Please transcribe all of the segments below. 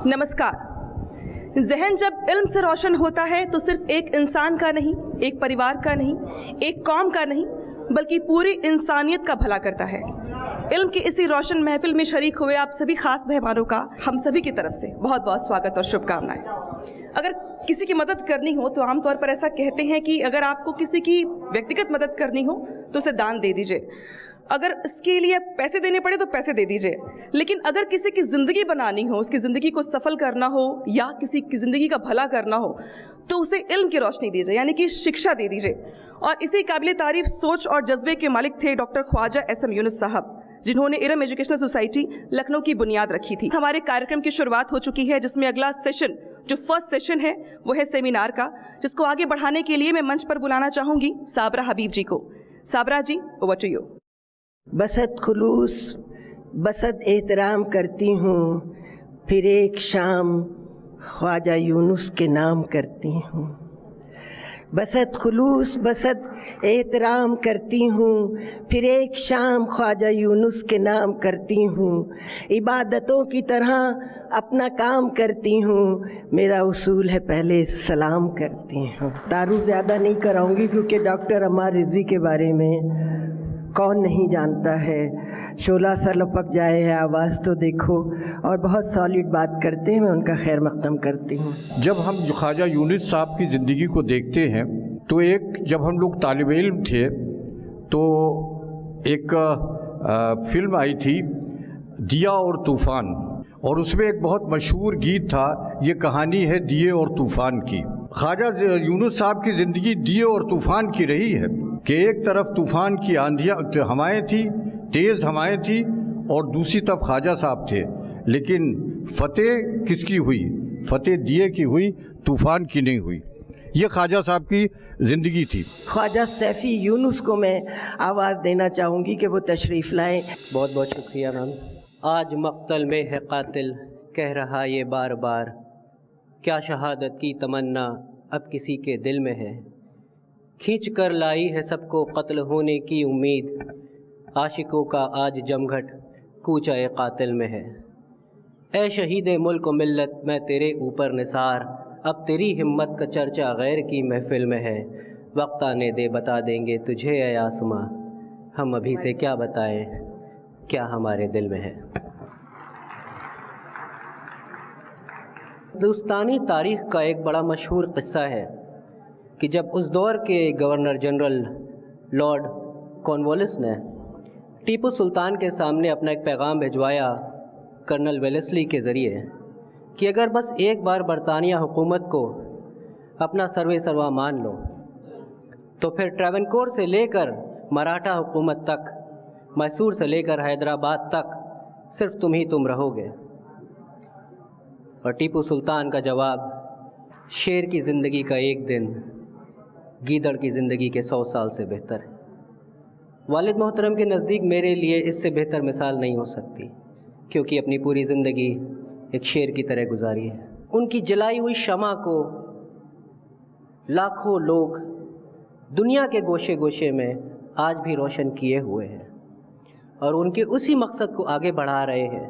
नमस्कार। जहन जब इल्म से रोशन होता है तो सिर्फ एक इंसान का नहीं, एक परिवार का नहीं, एक कौम का नहीं, बल्कि पूरी इंसानियत का भला करता है। इल्म की इसी रोशन महफिल में शरीक हुए आप सभी खास मेहमानों का हम सभी की तरफ से बहुत बहुत स्वागत और शुभकामनाएं। अगर किसी की मदद करनी हो तो आमतौर पर ऐसा कहते हैं कि अगर आपको किसी की व्यक्तिगत मदद करनी हो तो उसे दान दे दीजिए, अगर इसके लिए पैसे देने पड़े तो पैसे दे दीजिए, लेकिन अगर किसी की ज़िंदगी बनानी हो, उसकी ज़िंदगी को सफल करना हो या किसी की ज़िंदगी का भला करना हो तो उसे इल्म की रोशनी दीजिए, यानी कि शिक्षा दे दीजिए। और इसी काबिल तारीफ सोच और जज्बे के मालिक थे डॉक्टर ख्वाजा एस.एम. यूनुस साहब, जिन्होंने इरम एजुकेशनल सोसाइटी लखनऊ की बुनियाद रखी थी। हमारे कार्यक्रम की शुरुआत हो चुकी है, जिसमें अगला सेशन, जो फर्स्ट सेशन है, वो है सेमिनार का, जिसको आगे बढ़ाने के लिए मैं मंच पर बुलाना चाहूँगी साबरा हबीब जी को। साबरा जी, ओवर टू यू। बसत खुलूस बसत एहतराम करती हूँ, फिर एक शाम ख्वाजा यूनुस के नाम करती हूँ। बसत खुलूस बसत एहतराम करती हूँ, फिर एक शाम ख्वाजा यूनुस के नाम करती हूँ। इबादतों की तरह अपना काम करती हूँ, मेरा उसूल है पहले सलाम करती हूँ। तारुफ ज़्यादा नहीं कराऊंगी क्योंकि डॉक्टर अम्मार रिज़वी के बारे में कौन नहीं जानता है। शोला सा लपक जाए है, आवाज़ तो देखो, और बहुत सॉलिड बात करते हैं। मैं उनका खैर मक़दम करती हूँ। जब हम ख्वाजा यूनुस साहब की ज़िंदगी को देखते हैं तो जब हम लोग तालिब इल्म थे तो एक फ़िल्म आई थी दिया और तूफ़ान, और उसमें एक बहुत मशहूर गीत था, ये कहानी है दिए और तूफ़ान की। ख्वाजा यूनुस साहब की ज़िंदगी दिए और तूफ़ान की रही है कि एक तरफ तूफ़ान की आंधियाँ हवाएँ थी, तेज़ हवाएँ थी, और दूसरी तरफ ख्वाजा साहब थे। लेकिन फ़तेह किसकी हुई? फ़तेह दिए की हुई, तूफ़ान की नहीं हुई। ये ख्वाजा साहब की ज़िंदगी थी। ख्वाजा सैफ़ी यूनुस को मैं आवाज़ देना चाहूँगी कि वो तशरीफ़ लाएँ। बहुत बहुत शुक्रिया मैम। आज मक़तल में है कातिल, कह रहा ये बार बार, क्या शहादत की तमन्ना अब किसी के दिल में है। खींच कर लाई है सबको कत्ल होने की उम्मीद, आशिकों का आज जमघट कूचा ए कातिल में है। ए शहीद मुल्क व मिल्लत, मैं तेरे ऊपर निसार, अब तेरी हिम्मत का चर्चा गैर की महफिल में है। वक्त आने दे बता देंगे तुझे ए आसमां, हम अभी से क्या बताएं क्या हमारे दिल में है। हिंदुस्तानी तारीख़ का एक बड़ा मशहूर क़िस्सा है कि जब उस दौर के गवर्नर जनरल लॉर्ड कॉर्नवालिस ने टीपू सुल्तान के सामने अपना एक पैगाम भिजवाया कर्नल वेलेस्ली के ज़रिए कि अगर बस एक बार बरतानिया हुकूमत को अपना सर्वे सर्वा मान लो तो फिर ट्रावनकोर से लेकर मराठा हुकूमत तक, मैसूर से लेकर हैदराबाद तक सिर्फ तुम ही तुम रहोगे। और टीपू सुल्तान का जवाब, शेर की ज़िंदगी का एक दिन गीदड़ की ज़िंदगी के 100 साल से बेहतर है। वालिद मोहतरम के नज़दीक मेरे लिए इससे बेहतर मिसाल नहीं हो सकती, क्योंकि अपनी पूरी ज़िंदगी एक शेर की तरह गुजारी है। उनकी जलाई हुई शमा को लाखों लोग दुनिया के गोशे गोशे में आज भी रोशन किए हुए हैं, और उनके उसी मकसद को आगे बढ़ा रहे हैं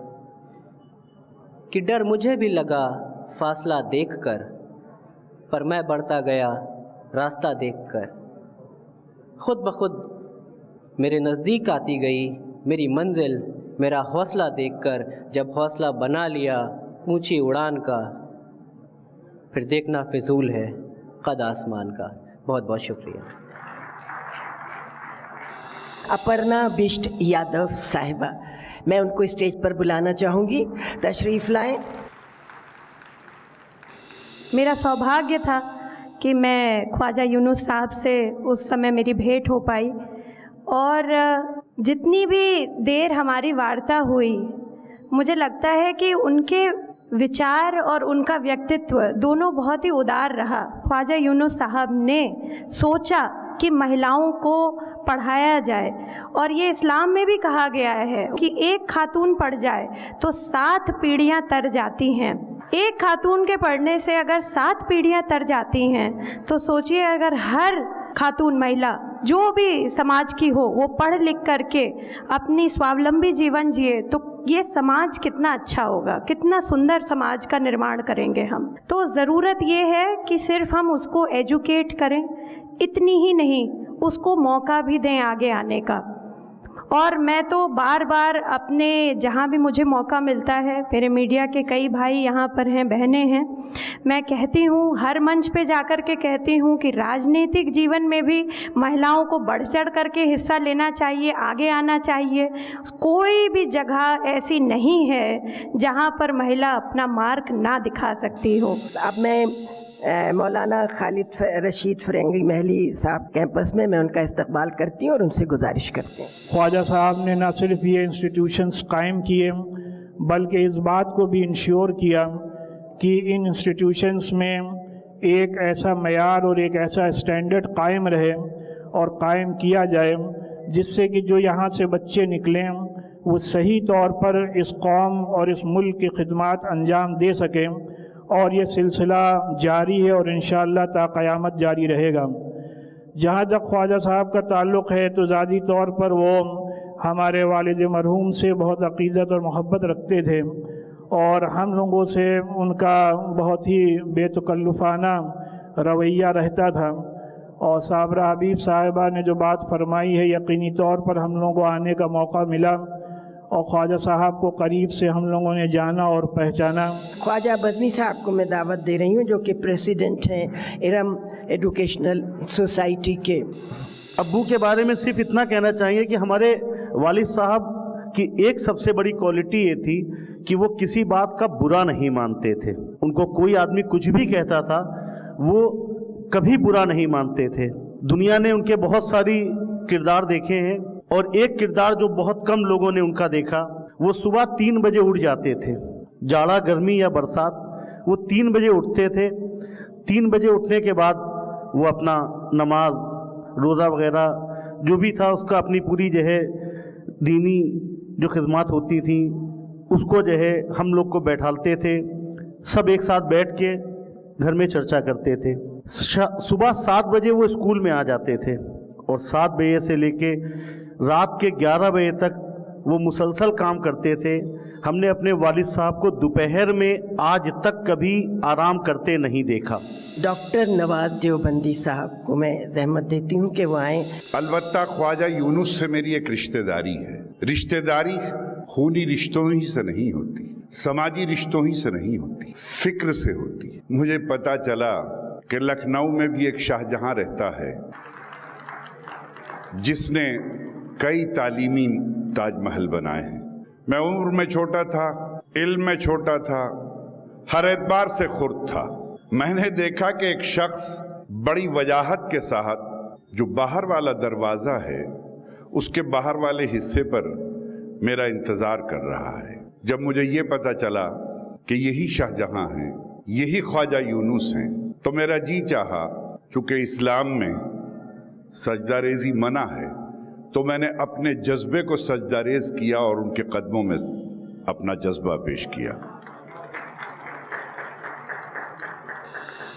कि डर मुझे भी लगा फासला देखकर, पर मैं बढ़ता गया रास्ता देखकर। खुद ब खुद मेरे नज़दीक आती गई मेरी मंजिल, मेरा हौसला देखकर। जब हौसला बना लिया ऊंची उड़ान का, फिर देखना फिजूल है कद आसमान का। बहुत बहुत शुक्रिया। अपर्णा बिष्ट यादव साहिबा, मैं उनको स्टेज पर बुलाना चाहूँगी, तशरीफ़ लाएं। मेरा सौभाग्य था कि मैं ख्वाजा यूनुस साहब से उस समय मेरी भेंट हो पाई, और जितनी भी देर हमारी वार्ता हुई, मुझे लगता है कि उनके विचार और उनका व्यक्तित्व दोनों बहुत ही उदार रहा। ख्वाजा यूनुस साहब ने सोचा कि महिलाओं को पढ़ाया जाए, और ये इस्लाम में भी कहा गया है कि एक खातून पढ़ जाए तो 7 पीढ़ियाँ तर जाती हैं। एक खातून के पढ़ने से अगर 7 पीढ़ियाँ तर जाती हैं तो सोचिए अगर हर खातून महिला जो भी समाज की हो वो पढ़ लिख करके अपनी स्वावलंबी जीवन जिए तो ये समाज कितना अच्छा होगा, कितना सुंदर समाज का निर्माण करेंगे हम। तो ज़रूरत ये है कि सिर्फ हम उसको एजुकेट करें, इतनी ही नहीं, उसको मौका भी दें आगे आने का। और मैं तो बार बार अपने जहाँ भी मुझे मौका मिलता है, मेरे मीडिया के कई भाई यहाँ पर हैं, बहनें हैं, मैं कहती हूँ, हर मंच पे जाकर के कहती हूँ कि राजनीतिक जीवन में भी महिलाओं को बढ़ चढ़ करके हिस्सा लेना चाहिए, आगे आना चाहिए। कोई भी जगह ऐसी नहीं है जहाँ पर महिला अपना मार्क ना दिखा सकती हो। अब मैं मौलाना खालिद रशीद फ़िरंगी महली साहब कैंपस में मैं उनका इस्तकबाल करती हूँ और उनसे गुजारिश करती हूँ। ख्वाजा साहब ने न सिर्फ ये इंस्टीट्यूशंस कायम किए बल्कि इस बात को भी इंश्योर किया कि इन इंस्टीट्यूशंस में एक ऐसा मयार और एक ऐसा स्टैंडर्ड कायम रहे और कायम किया जाए जिससे कि जो यहाँ से बच्चे निकलें वो सही तौर पर इस कौम और इस मुल्क की खिदमत अंजाम दे सकें। और ये सिलसिला जारी है और इंशाअल्लाह ता क़यामत जारी रहेगा। जहाँ तक ख्वाजा साहब का ताल्लुक़ है तो ज़ाती तौर पर वो हमारे वालिद मरहूम से बहुत अक़ीदत और मोहब्बत रखते थे और हम लोगों से उनका बहुत ही बेतकल्लुफ़ाना रवैया रहता था। और साबरा हबीब साहिबा ने जो बात फरमाई है, यकीनी तौर पर हम लोगों को आने का मौका मिला और ख्वाजा साहब को करीब से हम लोगों ने जाना और पहचाना। ख्वाजा बज़मी साहब को मैं दावत दे रही हूँ जो कि प्रेसिडेंट हैं इरम एजुकेशनल सोसाइटी के। अब्बू के बारे में सिर्फ इतना कहना चाहिए कि हमारे वालिद साहब की एक सबसे बड़ी क्वालिटी ये थी कि वो किसी बात का बुरा नहीं मानते थे। उनको कोई आदमी कुछ भी कहता था वो कभी बुरा नहीं मानते थे। दुनिया ने उनके बहुत सारी किरदार देखे हैं और एक किरदार जो बहुत कम लोगों ने उनका देखा, वो सुबह 3 बजे उठ जाते थे। जाड़ा गर्मी या बरसात, वो 3 बजे उठते थे। 3 बजे उठने के बाद वो अपना नमाज रोज़ा वगैरह जो भी था उसका अपनी पूरी जो है दीनी जो खिदमत होती थी उसको जो है हम लोग को बैठालते थे। सब एक साथ बैठ के घर में चर्चा करते थे। सुबह 7 बजे वो स्कूल में आ जाते थे और 7 बजे से लेके रात के 11 बजे तक वो मुसलसल काम करते थे। हमने अपने वालिद साहब को दोपहर में आज तक कभी आराम करते नहीं देखा। डॉक्टर नवाज देवबंदी साहब को मैं ज़हमत देती हूँ कि वो आएँ। अलबत्ता ख्वाजा यूनुस से मेरी एक रिश्तेदारी है। रिश्तेदारी खूनी रिश्तों ही से नहीं होती, समाजी रिश्तों ही से नहीं होती, फिक्र से होती है। मुझे पता चला कि लखनऊ में भी एक शाहजहां रहता है जिसने कई तालीमी ताजमहल बनाए हैं। मैं उम्र में छोटा था, इल्म में छोटा था, हर एतबार से खुर्द था। मैंने देखा कि एक शख्स बड़ी वजाहत के साथ जो बाहर वाला दरवाज़ा है उसके बाहर वाले हिस्से पर मेरा इंतज़ार कर रहा है। जब मुझे ये पता चला कि यही शाहजहां हैं, यही ख्वाजा यूनुस हैं, तो मेरा जी चाहा, चूँकि इस्लाम में सजदा रेज़ी मना है, तो मैंने अपने जज्बे को सजदा रेज़ किया और उनके कदमों में अपना जज्बा पेश किया।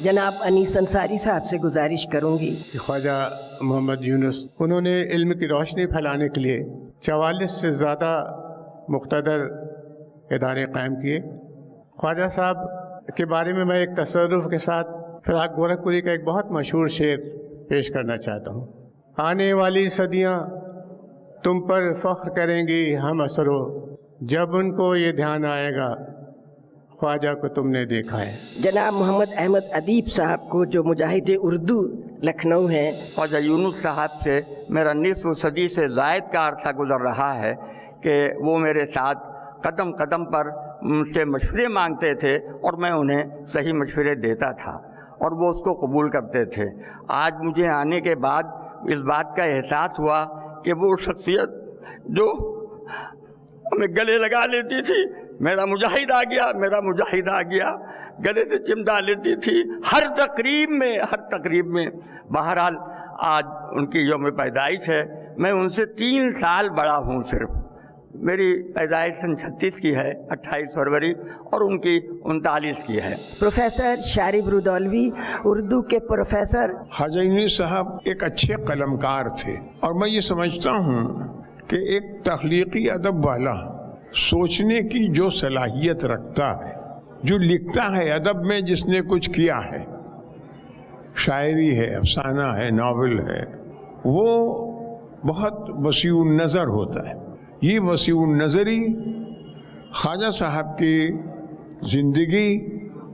जनाब अनीस अंसारी साहब से गुजारिश करूँगी। ख्वाजा मोहम्मद यूनुस, उन्होंने इल्म की रोशनी फैलाने के लिए 44 से ज़्यादा मुख्तदर इदारे कायम किए। ख्वाजा साहब के बारे में मैं एक तसर्रुफ़ के साथ फिराक गोरखपुरी का एक बहुत मशहूर शेर पेश करना चाहता हूँ। आने वाली सदियाँ तुम पर फ़ख्र करेंगी हम असरो, जब उनको ये ध्यान आएगा ख्वाजा को तुमने देखा है। जनाब मोहम्मद अहमद अदीब साहब को जो मुजाहिद उर्दू लखनऊ हैं। ख्वाजा यूनुस साहब से मेरा निस्फ़ सदी से ज़ायद का अरसा गुज़र रहा है कि वो मेरे साथ कदम कदम पर मुझसे मशवरे मांगते थे और मैं उन्हें सही मशवरे देता था और वो उसको कबूल करते थे। आज मुझे आने के बाद इस बात का एहसास हुआ कि वो शख्सियत जो हमें गले लगा लेती थी, मेरा मुजाहिद आ गया, मेरा मुजाहिद आ गया, गले से चिमटा लेती थी हर तकरीब में। बहरहाल आज उनकी यौम पैदाइश है। मैं उनसे 3 साल बड़ा हूँ सिर्फ, मेरी पैदाइश सन 36 की है, 28 फरवरी, और उनकी 39 की है। प्रोफेसर शारिब रुदौलवी, उर्दू के प्रोफेसर। ख्वाजा यूनुस साहब एक अच्छे कलमकार थे और मैं ये समझता हूँ कि एक तख्लीकी अदब वाला सोचने की जो सलाहियत रखता है, जो लिखता है अदब में, जिसने कुछ किया है, शायरी है, अफसाना है, नावल है, वो बहुत वसीउन नज़र होता है। ये वसीउन नज़री ख्वाजा साहब की ज़िंदगी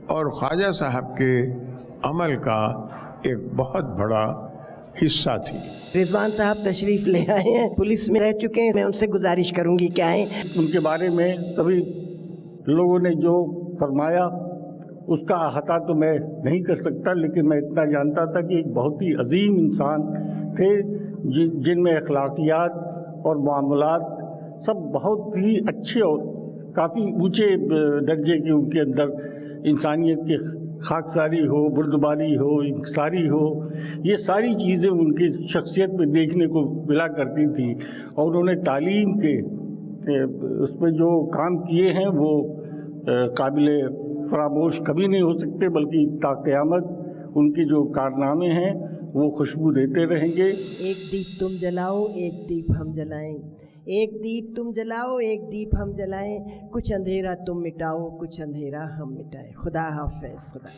और ख्वाजा साहब के अमल का एक बहुत बड़ा हिस्सा थी। रिजवान साहब तशरीफ़ ले आए हैं, पुलिस में रह चुके हैं, मैं उनसे गुजारिश करूंगी कि आएँ। उनके बारे में सभी लोगों ने जो फरमाया उसका अहाता तो मैं नहीं कर सकता, लेकिन मैं इतना जानता था कि एक बहुत ही अजीम इंसान थे जिनमें अखलाकियात और मामलात सब बहुत ही अच्छे और काफ़ी ऊंचे दर्जे के उनके अंदर इंसानियत के खाकसारी हो, बुर्दबारी हो, इंकसारी हो, ये सारी चीज़ें उनकी शख्सियत में देखने को मिला करती थी। और उन्होंने तालीम के उसमें जो काम किए हैं वो काबिले फरामोश कभी नहीं हो सकते, बल्कि ता क़यामत उनके जो कारनामे हैं वो खुशबू देते रहेंगे। एक दीप तुम जलाओ, एक दीप हम जलाएं, एक दीप तुम जलाओ, एक दीप हम जलाएं, कुछ अंधेरा तुम मिटाओ, कुछ अंधेरा हम मिटाएं। खुदा हाफ़िज़। खुदा।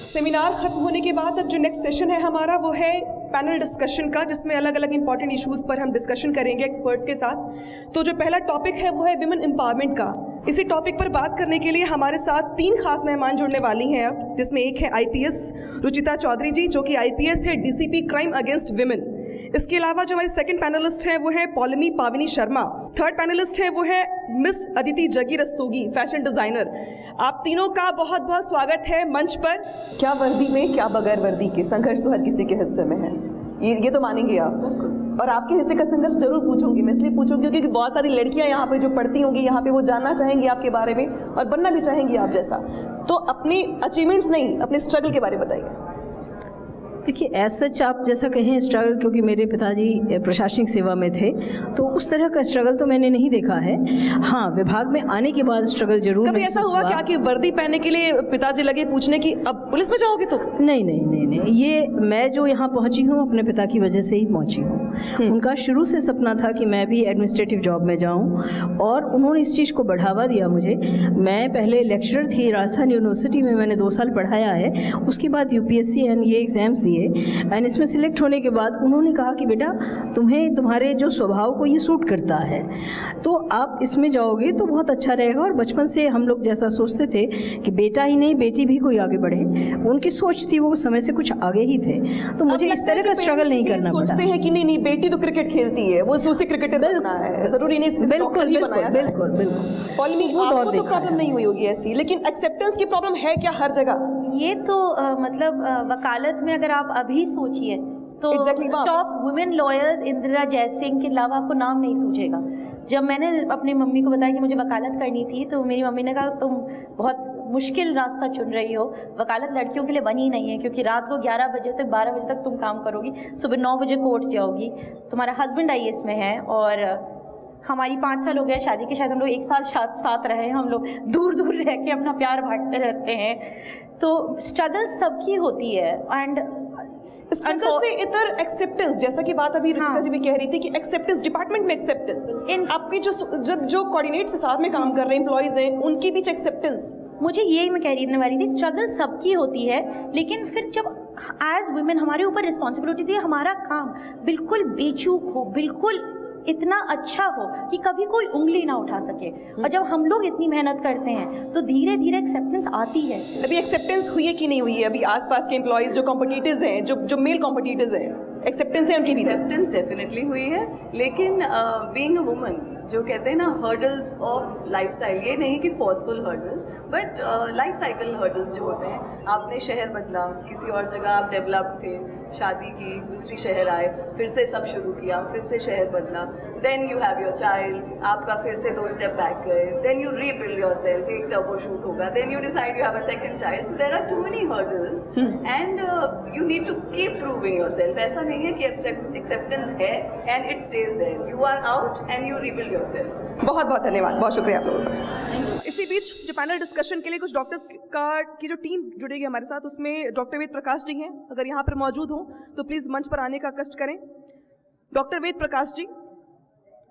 सेमिनार ख़त्म होने के बाद अब जो नेक्स्ट सेशन है हमारा वो है पैनल डिस्कशन का, जिसमें अलग अलग इंपॉर्टेंट इश्यूज़ पर हम डिस्कशन करेंगे एक्सपर्ट्स के साथ। तो जो पहला टॉपिक है वो है विमेन एम्पावरमेंट का। इसी टॉपिक पर बात करने के लिए हमारे साथ 3 खास मेहमान जुड़ने वाली हैं अब, जिसमें एक है IPS रुचिता चौधरी जी, जो कि IPS है DCP क्राइम अगेंस्ट विमेन। इसके अलावा जो हमारे सेकंड पैनलिस्ट हैं वो है पौलमी पावनी शर्मा। थर्ड पैनलिस्ट है वो है मिस अदिति जगी रस्तोगी, फैशन डिज़ाइनर। आप तीनों का बहुत बहुत स्वागत है मंच पर। क्या वर्दी में, क्या बगैर वर्दी के, संघर्ष तो हर किसी के हिस्से में है, ये तो मानेंगे आप। और आपके हिस्से का संघर्ष जरूर पूछूंगी, मैं इसलिए पूछूंगी क्योंकि बहुत सारी लड़कियां यहाँ पे जो पढ़ती होंगी यहाँ पे, वो जानना चाहेंगी आपके बारे में और बनना भी चाहेंगी आप जैसा। तो अपनी अचीवमेंट्स नहीं, अपने स्ट्रगल के बारे में बताइए। देखिए, एज सच आप जैसा कहें स्ट्रगल, क्योंकि मेरे पिताजी प्रशासनिक सेवा में थे, तो उस तरह का स्ट्रगल तो मैंने नहीं देखा है। हाँ, विभाग में आने के बाद स्ट्रगल जरूर कभी ऐसा हुआ क्या कि वर्दी पहनने के लिए पिताजी लगे पूछने की अब पुलिस में जाओगे? तो नहीं नहीं नहीं नहीं, ये मैं जो यहाँ पहुँची हूँ अपने पिता की वजह से ही पहुँची हूँ। उनका शुरू से सपना था कि मैं भी एडमिनिस्ट्रेटिव जॉब में जाऊँ, और उन्होंने इस चीज़ को बढ़ावा दिया मुझे। मैं पहले लेक्चरर थी राजस्थान यूनिवर्सिटी में, मैंने 2 साल पढ़ाया है। उसके बाद UPSC एंड ये एग्ज़ाम्स दिए, एंड इसमें सिलेक्ट होने के बाद उन्होंने कहा कि बेटा तुम्हें तुम्हारे जो स्वभाव को ये सूट करता है, तो आप इसमें जाओगे तो बहुत अच्छा रहेगा। और बचपन से हम लोग जैसा सोचते थे कि बेटा ही नहीं बेटी भी कोई आगे बढ़े, उनकी सोच थी, वो समय से कुछ आगे ही थे। तो मुझे इस तरह का स्ट्रगल नहीं करना पड़ा। सोचते हैं कि नहीं बेटी तो क्रिकेट खेलती है, वो उससे क्रिकेटर बनना है, जरूरी नहीं बिल्कुल बिल्कुल। पॉलिमी आपको तो प्रॉब्लम नहीं हुई होगी ऐसी, लेकिन एक्सेप्टेंस की प्रॉब्लम है क्या हर जगह? ये तो मतलब वकालत में अगर आप अभी सोचिए तो top women lawyers Indira Jaising के अलावा आपको नाम नहीं सूझेगा। जब मैंने अपनी मम्मी को बताया कि मुझे वकालत करनी थी, तो मेरी मम्मी ने कहा तुम बहुत मुश्किल रास्ता चुन रही हो, वकालत लड़कियों के लिए बनी नहीं है, क्योंकि रात को 11 बजे तक 12 बजे तक तुम काम करोगी, सुबह 9 बजे कोर्ट जाओगी, तुम्हारा हस्बैंड IAS में है, और हमारी 5 साल हो गए शादी के, शायद हम लोग 1 साल साथ रहे, हम लोग दूर दूर रह के अपना प्यार बांटते रहते हैं। तो स्ट्रगल सबकी होती है, एंड स्ट्रगल से इतर एक्सेप्टेंस, जैसा कि बात अभी रुचिका जी भी कह रही थी कि एक्सेप्टेंस, डिपार्टमेंट में एक्सेप्टेंस, इन आपके जो कोऑर्डिनेट्स के साथ में काम कर रहे हैं एम्प्लॉयज़ हैं, उनके बीच एक्सेप्टेंस। मुझे यही मैं कहने वाली थी, स्ट्रगल सबकी होती है, लेकिन फिर जब एज वुमेन हमारे ऊपर रिस्पॉन्सिबिलिटी थी, हमारा काम बिल्कुल बेचूक हो, बिल्कुल इतना अच्छा हो कि कभी कोई उंगली ना उठा सके, और जब हम लोग इतनी मेहनत करते हैं तो धीरे धीरे एक्सेप्टेंस आती है। अभी एक्सेप्टेंस हुई है कि नहीं हुई है? अभी आसपास के एम्प्लॉयज़ जो कॉम्पिटिटर्स हैं, जो मेल कॉम्पिटिटर्स हैं, एक्सेप्टेंस है उनकी भी? एक्सेप्टेंस डेफिनेटली हुई है, लेकिन बीइंग अ वुमन, जो कहते हैं ना हर्डल्स ऑफ लाइफस्टाइल, ये नहीं कि forceful hurdles, but life cycle hurdles जो होते हैं। आपने शहर बदला, किसी और जगह आप डेवलप थे, शादी की, दूसरी शहर आए, फिर से सब शुरू किया, फिर से शहर बदला, then you have your child, आपका फिर से 2 स्टेप बैक गए, देन यू रीबिल्ड योरसेल्फ, एक टर्बो शूट होगा, then you decide you have a second child. So there are too many hurdles and you need to keep proving yourself. ऐसा नहीं है कि एक्सेप्टेंस है and it stays there. You are out and you rebuild yourself. बहुत बहुत धन्यवाद, बहुत शुक्रिया आप लोगों का. इसी बीच जो पैनल डिस्कशन के लिए कुछ डॉक्टर्स की जो टीम जुड़ेगी हमारे साथ, उसमें डॉक्टर वेद प्रकाश जी हैं. अगर यहाँ पर मौजूद हों तो प्लीज़ मंच पर आने का कष्ट करें. Doctor Ved Prakash ji,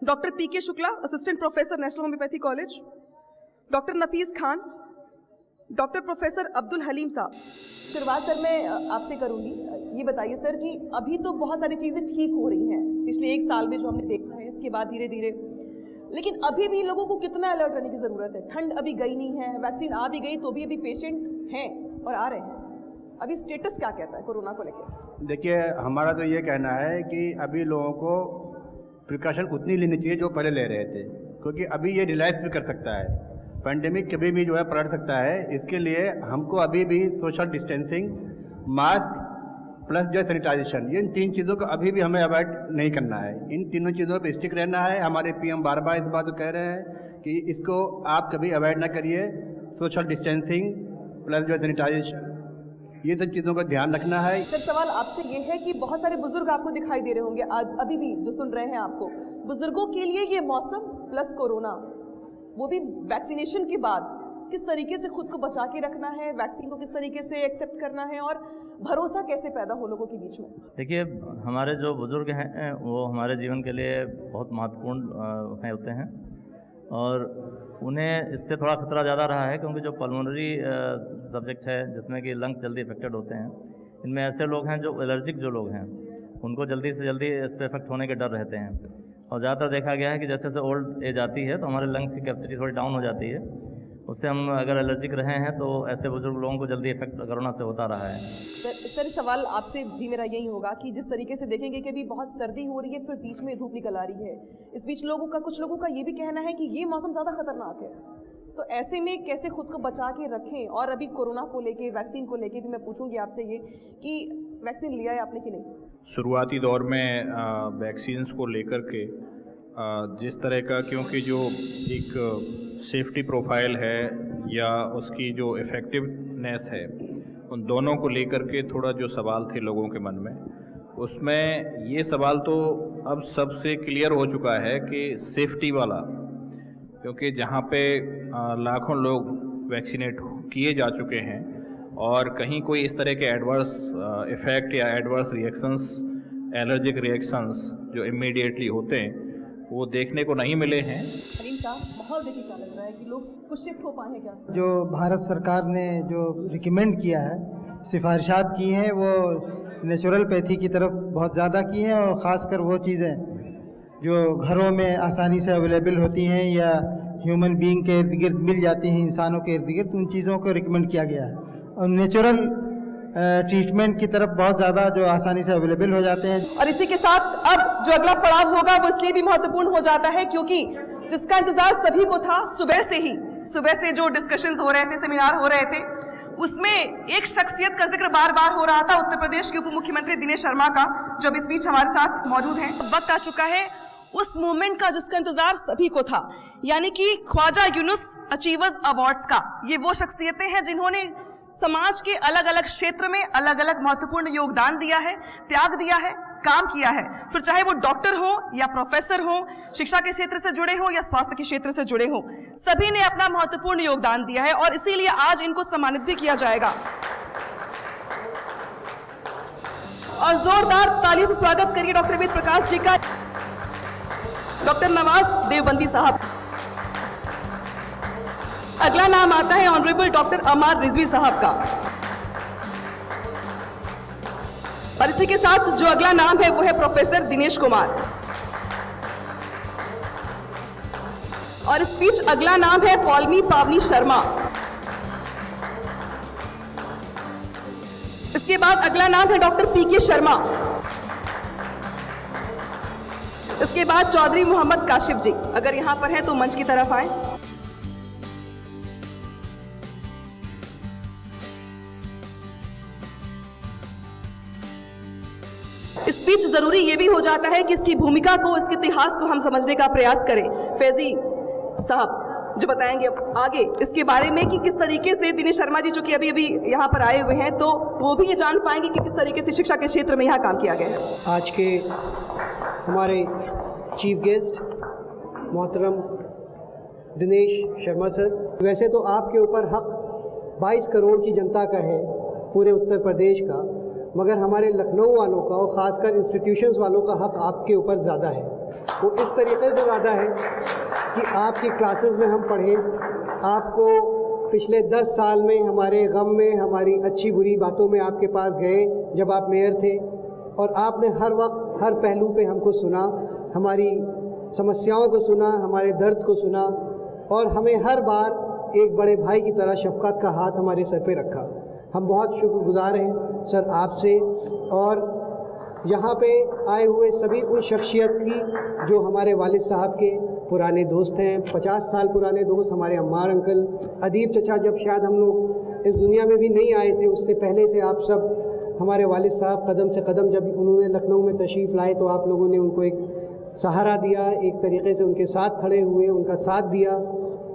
doctor PK Shukla, assistant professor National Homoeopathy College, doctor Nafees Khan, doctor professor Abdul Haleem साहब. शुरुआत सर मैं आपसे करूँगी. ये बताइए सर कि अभी तो बहुत सारी चीज़ें ठीक हो रही हैं पिछले 1 साल में जो हमने देखा है, इसके बाद धीरे धीरे, लेकिन अभी भी लोगों को कितना अलर्ट रहने की ज़रूरत है. ठंड अभी गई नहीं है, वैक्सीन आ भी गई तो भी अभी पेशेंट हैं और आ रहे हैं. अभी स्टेटस क्या कहता है कोरोना को लेकर? देखिए, हमारा तो ये कहना है कि अभी लोगों को प्रिकॉशन उतनी लेनी चाहिए जो पहले ले रहे थे, क्योंकि अभी ये रिलैक्स भी कर सकता है. पेंडेमिक कभी भी जो है पलट सकता है. इसके लिए हमको अभी भी सोशल डिस्टेंसिंग, मास्क प्लस जो सैनिटाइजेशन, ये इन 3 चीज़ों को अभी भी हमें अवॉइड नहीं करना है. इन तीनों चीज़ों पर स्टिक रहना है. हमारे पीएम बार बार इस बात को कह रहे हैं कि इसको आप कभी अवॉइड ना करिए. सोशल डिस्टेंसिंग प्लस जो सैनिटाइजेशन, ये सब चीज़ों का ध्यान रखना है. सर सवाल आपसे ये है कि बहुत सारे बुजुर्ग आपको दिखाई दे रहे होंगे अभी भी जो सुन रहे हैं आपको. बुजुर्गों के लिए ये मौसम प्लस कोरोना, वो भी वैक्सीनेशन के बाद, किस तरीके से खुद को बचा के रखना है, वैक्सीन को किस तरीके से एक्सेप्ट करना है और भरोसा कैसे पैदा हो लोगों के बीच में? देखिए, हमारे जो बुज़ुर्ग हैं वो हमारे जीवन के लिए बहुत महत्वपूर्ण होते हैं और उन्हें इससे थोड़ा खतरा ज़्यादा रहा है, क्योंकि जो पल्मोनरी सब्जेक्ट है जिसमें कि लंग्स जल्दी इफेक्टेड होते हैं, इनमें ऐसे लोग हैं जो एलर्जिक जो लोग हैं, उनको जल्दी से जल्दी इस पर इफेक्ट होने के डर रहते हैं. और ज़्यादातर देखा गया है कि जैसे जैसे ओल्ड एज आती है तो हमारे लंग्स की कैपेसिटी थोड़ी डाउन हो जाती है. उससे हम अगर एलर्जिक रहे हैं तो ऐसे बुजुर्ग लोगों को जल्दी इफेक्ट कोरोना से होता रहा है. सर सवाल आपसे भी मेरा यही होगा कि जिस तरीके से देखेंगे कि अभी बहुत सर्दी हो रही है, फिर बीच में धूप निकल आ रही है, इस बीच कुछ लोगों का ये भी कहना है कि ये मौसम ज़्यादा खतरनाक है, तो ऐसे में कैसे खुद को बचा के रखें? और अभी कोरोना को लेके, वैक्सीन को लेके भी मैं पूछूंगी आपसे ये कि वैक्सीन लिया है आपने कि नहीं? शुरुआती दौर में वैक्सीन्स को लेकर के जिस तरह का, क्योंकि जो एक सेफ्टी प्रोफाइल है या उसकी जो इफ़ेक्टिवनेस है, उन दोनों को लेकर के थोड़ा जो सवाल थे लोगों के मन में, उसमें ये सवाल तो अब सबसे क्लियर हो चुका है कि सेफ्टी वाला, क्योंकि जहाँ पे लाखों लोग वैक्सीनेट किए जा चुके हैं और कहीं कोई इस तरह के एडवर्स इफ़ेक्ट या एडवर्स रिएक्शंस, एलर्जिक रिएक्शंस जो इमीडिएटली होते हैं वो देखने को नहीं मिले हैं. हलीम साहब, माहौल देखिए क्या लग रहा है कि लोग कुछ शिफ्ट हो पाए हैं क्या? जो भारत सरकार ने जो रिकमेंड किया है, सिफारिशात की हैं, वो नेचुरलपैथी की तरफ बहुत ज़्यादा की हैं और ख़ासकर वो चीज़ें जो घरों में आसानी से अवेलेबल होती हैं या ह्यूमन बीइंग के इर्द गिर्द मिल जाती हैं, इंसानों के इर्द गिर्द, उन चीज़ों को रिकमेंड किया गया है. और नेचुरल ट्रीटमेंट की तरफ बहुत ज़्यादा जो आसानी से अवेलेबल हो जाते हैं. और इसी के साथ अब जो अगला पड़ाव होगा वो इसलिए भी महत्वपूर्ण हो जाता है क्योंकि जिसका इंतजार सभी को था, सुबह से जो डिस्कशंस हो रहे थे, सेमिनार हो रहे थे, उसमें एक शख्सियत का जिक्र बार बार हो रहा था, उत्तर प्रदेश के उप मुख्यमंत्री दिनेश शर्मा का, जो अब इस बीच हमारे साथ मौजूद हैं. वक्त आ चुका है उस मूवमेंट का जिसका इंतजार सभी को था, यानी कि ख्वाजा यूनुस अचीवर्स अवार्ड्स का. ये वो शख्सियतें हैं जिन्होंने समाज के अलग अलग क्षेत्र में अलग अलग महत्वपूर्ण योगदान दिया है, त्याग दिया है, काम किया है, फिर चाहे वो डॉक्टर हो या प्रोफेसर हो, शिक्षा के क्षेत्र से जुड़े हो या स्वास्थ्य के क्षेत्र से जुड़े हो, सभी ने अपना महत्वपूर्ण योगदान दिया है और इसीलिए आज इनको सम्मानित भी किया जाएगा. और जोरदार तालियों से स्वागत करिए डॉक्टर वेद प्रकाश जी का. डॉक्टर नवाज देवबंदी साहब. अगला नाम आता है ऑनरेबल डॉक्टर अमार रिजवी साहब का. और इसी के साथ जो अगला नाम है वो है प्रोफेसर दिनेश कुमार. और इस बीच अगला नाम है पॉलमी पावनी शर्मा. इसके बाद अगला नाम है डॉक्टर पीके शर्मा. इसके बाद चौधरी मोहम्मद काशिफ जी, अगर यहां पर हैं तो मंच की तरफ आए. स्पीच ज़रूरी ये भी हो जाता है कि इसकी भूमिका को, इसके इतिहास को हम समझने का प्रयास करें। फैजी साहब जो बताएंगे अब आगे इसके बारे में कि किस तरीके से दिनेश शर्मा जी चूँकि अभी अभी यहाँ पर आए हुए हैं, तो वो भी ये जान पाएंगे कि किस तरीके से शिक्षा के क्षेत्र में यहाँ काम किया गया है। आज के हमारे चीफ गेस्ट मोहतरम दिनेश शर्मा सर, वैसे तो आपके ऊपर हक 22 करोड़ की जनता का है, पूरे उत्तर प्रदेश का, मगर हमारे लखनऊ वालों का और ख़ासकर इंस्टीट्यूशंस वालों का हक आपके ऊपर ज़्यादा है। वो इस तरीके से ज़्यादा है कि आपकी क्लासेस में हम पढ़े, आपको पिछले 10 साल में हमारे गम में, हमारी अच्छी बुरी बातों में आपके पास गए जब आप मेयर थे, और आपने हर वक्त हर पहलू पे हमको सुना, हमारी समस्याओं को सुना, हमारे दर्द को सुना, और हमें हर बार एक बड़े भाई की तरह शफ़क़त का हाथ हमारे सर पे रखा। हम बहुत शुक्रगुज़ार हैं सर आपसे, और यहाँ पे आए हुए सभी उन शख्सियत की जो हमारे वालिद साहब के पुराने दोस्त हैं, 50 साल पुराने दोस्त, हमारे अम्मार अंकल, अदीब चचा, जब शायद हम लोग इस दुनिया में भी नहीं आए थे उससे पहले से आप सब हमारे वालिद साहब कदम से कदम, जब उन्होंने लखनऊ में तशरीफ़ लाए तो आप लोगों ने उनको एक सहारा दिया, एक तरीके से उनके साथ खड़े हुए, उनका साथ दिया,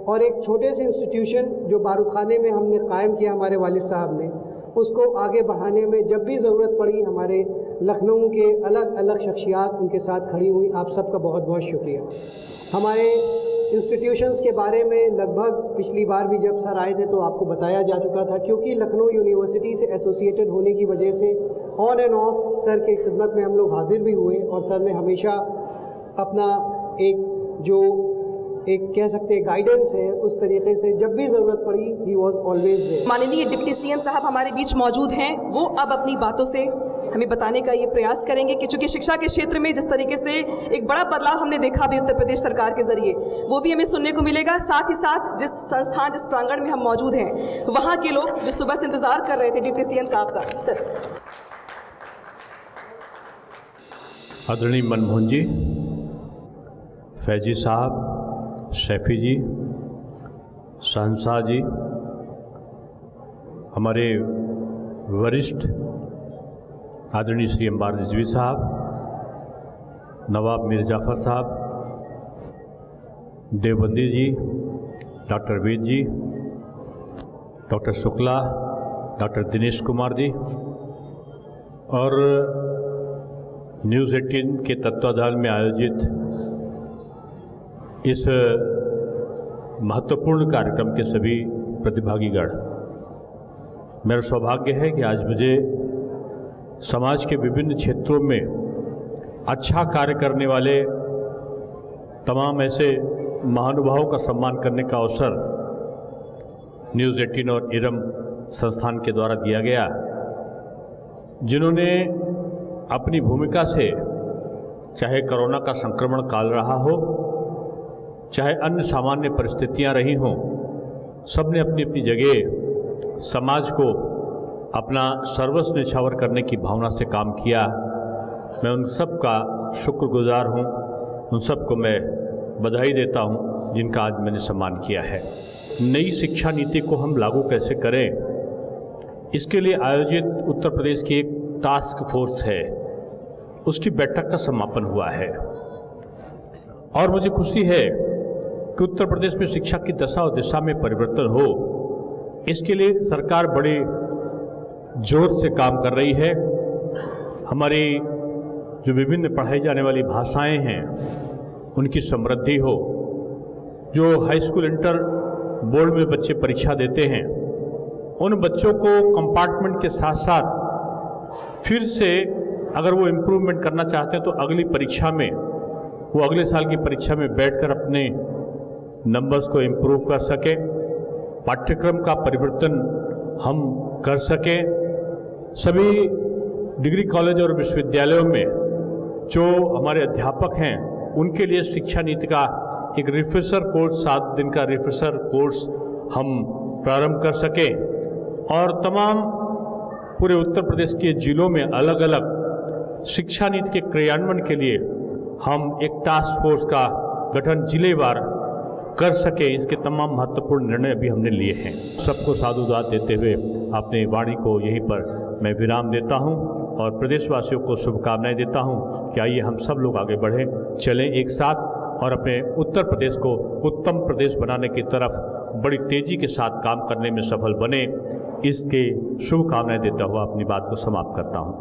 और एक छोटे से इंस्टीट्यूशन जो बारूद खाने में हमने कायम किया हमारे वालिद साहब ने, उसको आगे बढ़ाने में जब भी ज़रूरत पड़ी हमारे लखनऊ के अलग अलग शख्सियात उनके साथ खड़ी हुई। आप सबका बहुत बहुत शुक्रिया। हमारे इंस्टीट्यूशंस के बारे में लगभग पिछली बार भी जब सर आए थे तो आपको बताया जा चुका था, क्योंकि लखनऊ यूनिवर्सिटी से एसोसिएटेड होने की वजह से ऑन एंड ऑफ सर के खिदमत में हम लोग हाजिर भी हुए, और सर ने हमेशा अपना एक कह सकते हैं गाइडेंस है, उस तरीके से जब भी ज़रूरत पड़ी ही वॉज ऑलवेज देयर। माननीय डिप्टी सीएम साहब हमारे बीच मौजूद हैं, वो अब अपनी बातों से हमें बताने का ये प्रयास करेंगे कि चूँकि शिक्षा के क्षेत्र में जिस तरीके से एक बड़ा बदलाव हमने देखा अभी उत्तर प्रदेश सरकार के ज़रिए, वो भी हमें सुनने को मिलेगा। साथ ही साथ जिस संस्थान, जिस प्रांगण में हम मौजूद हैं, वहाँ के लोग जो सुबह से इंतज़ार कर रहे थे डिप्टी सीएम साहब का। सर आदरणीय मनमोहन जी, फैजी साहब, शैफी जी, शहंशाह जी, हमारे वरिष्ठ आदरणीय श्री अंबार रिजवी साहब, नवाब मीर जाफ़र साहब, देवबंदी जी, डॉक्टर वेद जी, डॉक्टर शुक्ला, डॉक्टर दिनेश कुमार जी, और न्यूज़ 18 के तत्वाधान में आयोजित इस महत्वपूर्ण कार्यक्रम के सभी प्रतिभागीगण, मेरा सौभाग्य है कि आज मुझे समाज के विभिन्न क्षेत्रों में अच्छा कार्य करने वाले तमाम ऐसे महानुभावों का सम्मान करने का अवसर न्यूज़ 18 और इरम संस्थान के द्वारा दिया गया, जिन्होंने अपनी भूमिका से, चाहे कोरोना का संक्रमण काल रहा हो, चाहे अन्य सामान्य परिस्थितियां रही हों, सब ने अपनी अपनी जगह समाज को अपना सर्वस्व न्यौछावर करने की भावना से काम किया। मैं उन सब का शुक्रगुजार हूं, उन सब को मैं बधाई देता हूं जिनका आज मैंने सम्मान किया है। नई शिक्षा नीति को हम लागू कैसे करें, इसके लिए आयोजित उत्तर प्रदेश की एक टास्क फोर्स है, उसकी बैठक का समापन हुआ है, और मुझे खुशी है कि उत्तर प्रदेश में शिक्षा की दशा और दिशा में परिवर्तन हो, इसके लिए सरकार बड़े जोर से काम कर रही है। हमारी जो विभिन्न पढ़ाई जाने वाली भाषाएं हैं उनकी समृद्धि हो, जो हाई स्कूल इंटर बोर्ड में बच्चे परीक्षा देते हैं उन बच्चों को कंपार्टमेंट के साथ साथ फिर से अगर वो इम्प्रूवमेंट करना चाहते हैं तो अगली परीक्षा में, वो अगले साल की परीक्षा में बैठकर अपने नंबर्स को इम्प्रूव कर सके, पाठ्यक्रम का परिवर्तन हम कर सकें। सभी डिग्री कॉलेज और विश्वविद्यालयों में जो हमारे अध्यापक हैं उनके लिए शिक्षा नीति का एक रिफ्रेशर कोर्स, 7 दिन का रिफ्रेशर कोर्स हम प्रारंभ कर सकें, और तमाम पूरे उत्तर प्रदेश के जिलों में अलग अलग शिक्षा नीति के क्रियान्वयन के लिए हम एक टास्क फोर्स का गठन जिलेवार कर सके। इसके तमाम महत्वपूर्ण निर्णय अभी हमने लिए हैं। सबको साधुवाद देते हुए अपने वाणी को यहीं पर मैं विराम देता हूं। और प्रदेशवासियों को शुभकामनाएं देता हूं कि आइए हम सब लोग आगे बढ़ें, चलें एक साथ और अपने उत्तर प्रदेश को उत्तम प्रदेश बनाने की तरफ बड़ी तेज़ी के साथ काम करने में सफल बने। इसके शुभकामनाएं देता हुआ अपनी बात को समाप्त करता हूं।